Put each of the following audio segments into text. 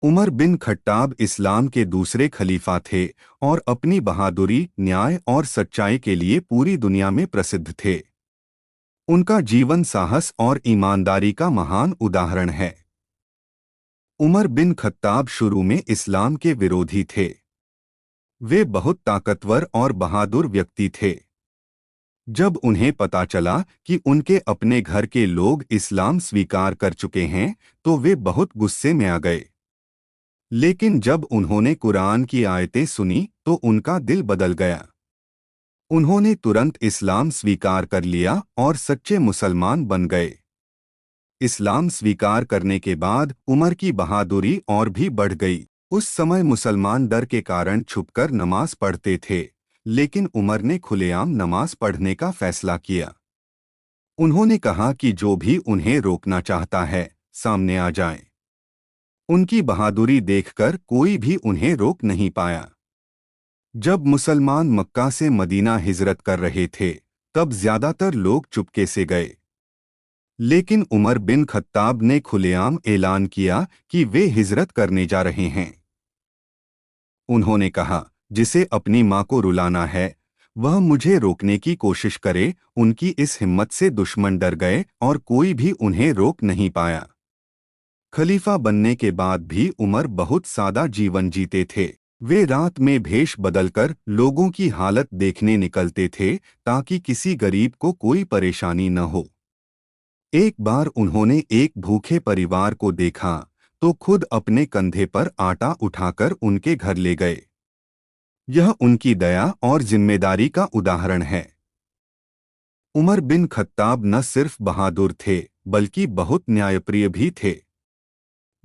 उमर बिन खट्टाब इस्लाम के दूसरे खलीफा थे और अपनी बहादुरी, न्याय और सच्चाई के लिए पूरी दुनिया में प्रसिद्ध थे। उनका जीवन साहस और ईमानदारी का महान उदाहरण है। उमर बिन खत्ताब शुरू में इस्लाम के विरोधी थे। वे बहुत ताकतवर और बहादुर व्यक्ति थे। जब उन्हें पता चला कि उनके अपने घर के लोग इस्लाम स्वीकार कर चुके हैं, तो वे बहुत गुस्से में आ गए। लेकिन जब उन्होंने कुरान की आयतें सुनी तो उनका दिल बदल गया। उन्होंने तुरंत इस्लाम स्वीकार कर लिया और सच्चे मुसलमान बन गए। इस्लाम स्वीकार करने के बाद उमर की बहादुरी और भी बढ़ गई। उस समय मुसलमान डर के कारण छुपकर नमाज पढ़ते थे, लेकिन उमर ने खुलेआम नमाज पढ़ने का फैसला किया। उन्होंने कहा कि जो भी उन्हें रोकना चाहता है, सामने आ जाए। उनकी बहादुरी देखकर कोई भी उन्हें रोक नहीं पाया। जब मुसलमान मक्का से मदीना हिजरत कर रहे थे, तब ज्यादातर लोग चुपके से गए। लेकिन उमर बिन खत्ताब ने खुलेआम ऐलान किया कि वे हिजरत करने जा रहे हैं। उन्होंने कहा, जिसे अपनी मां को रुलाना है, वह मुझे रोकने की कोशिश करे। उनकी इस हिम्मत से दुश्मन डर गए और कोई भी उन्हें रोक नहीं पाया। खलीफा बनने के बाद भी उमर बहुत सादा जीवन जीते थे। वे रात में भेष बदलकर लोगों की हालत देखने निकलते थे, ताकि किसी गरीब को कोई परेशानी न हो। एक बार उन्होंने एक भूखे परिवार को देखा तो खुद अपने कंधे पर आटा उठाकर उनके घर ले गए। यह उनकी दया और जिम्मेदारी का उदाहरण है। उमर बिन खत्ताब न सिर्फ बहादुर थे, बल्कि बहुत न्यायप्रिय भी थे।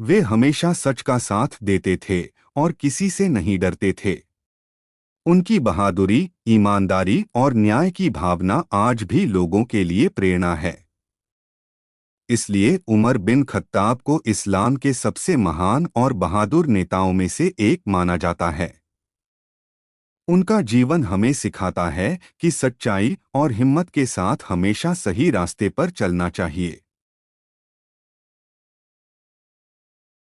वे हमेशा सच का साथ देते थे और किसी से नहीं डरते थे। उनकी बहादुरी, ईमानदारी और न्याय की भावना आज भी लोगों के लिए प्रेरणा है। इसलिए उमर बिन खत्ताब को इस्लाम के सबसे महान और बहादुर नेताओं में से एक माना जाता है। उनका जीवन हमें सिखाता है कि सच्चाई और हिम्मत के साथ हमेशा सही रास्ते पर चलना चाहिए।